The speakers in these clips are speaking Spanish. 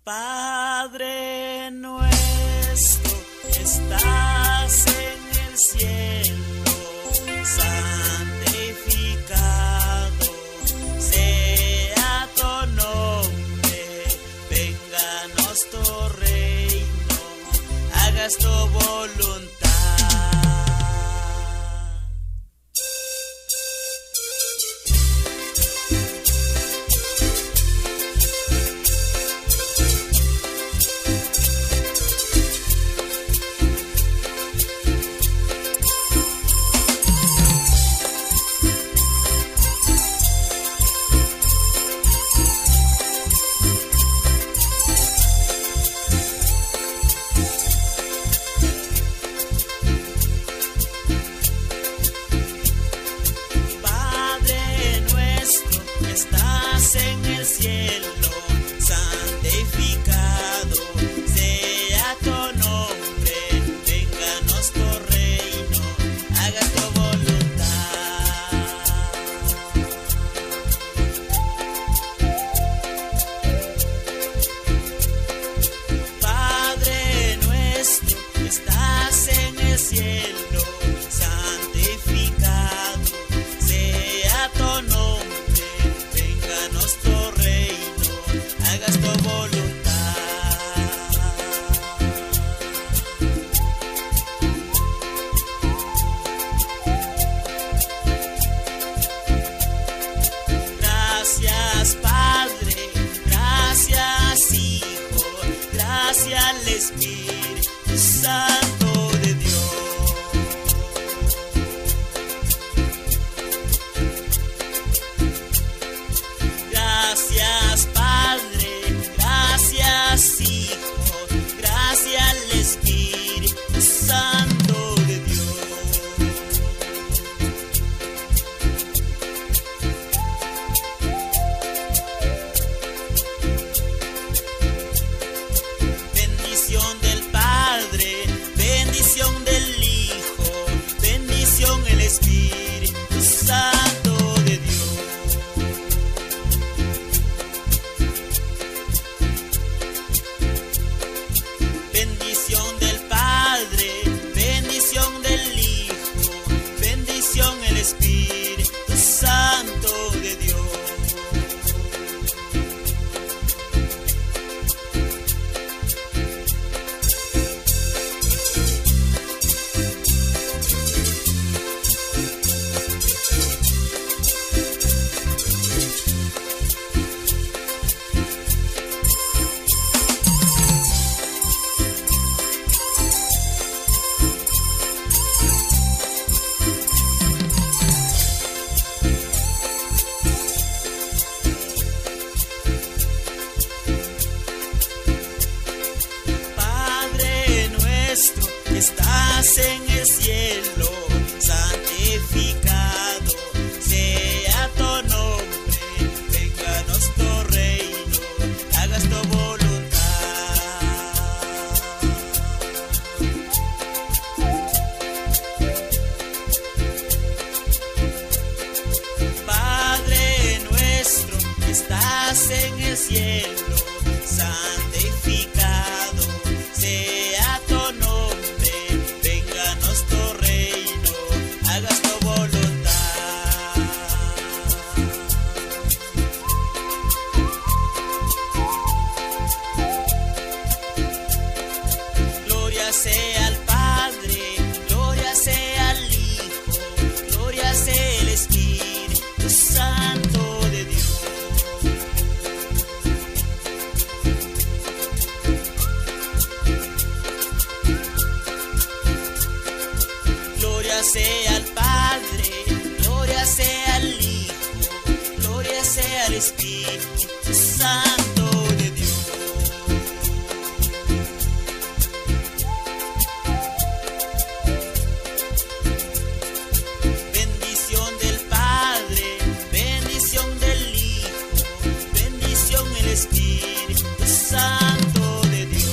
Padre nuestro que estás en el cielo, santificado sea tu nombre, vénganos tu reino, hagas tu voluntad. Estás en el cielo, santificado sea tu nombre, vénganos tu reino, hagas tu voluntad. Padre nuestro, estás en el cielo, santificado sea tu nombre, nuestro reino, hagas tu voluntad. Gracias Padre, gracias Hijo, gracias al Espíritu Santo de Dios. Gracias Padre, gracias Hijo, gracias al Espíritu Santo de Dios. Bendición del Padre, bendición del Hijo, bendición el Espíritu Santo de Dios. Bendición del Padre, bendición del Hijo, bendición el Espíritu Santo de Dios. Que estás en el cielo, santificado sea tu nombre, vénganos tu reino, hagas tu voluntad. Padre nuestro que estás en el cielo, santificado sea tu nombre, vénganos tu reino, hagas tu voluntad. Gloria sea al Padre, gloria sea al Hijo, gloria sea el Espíritu Santo de Dios. Gloria sea al Padre, gloria sea al Hijo, gloria sea al Espíritu Santo de Dios. Bendición del Padre, bendición del Hijo, bendición el Espíritu Santo de Dios.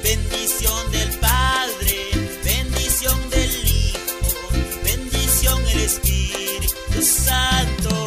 Bendición del Padre, bendición del Hijo, bendición el Espíritu Santo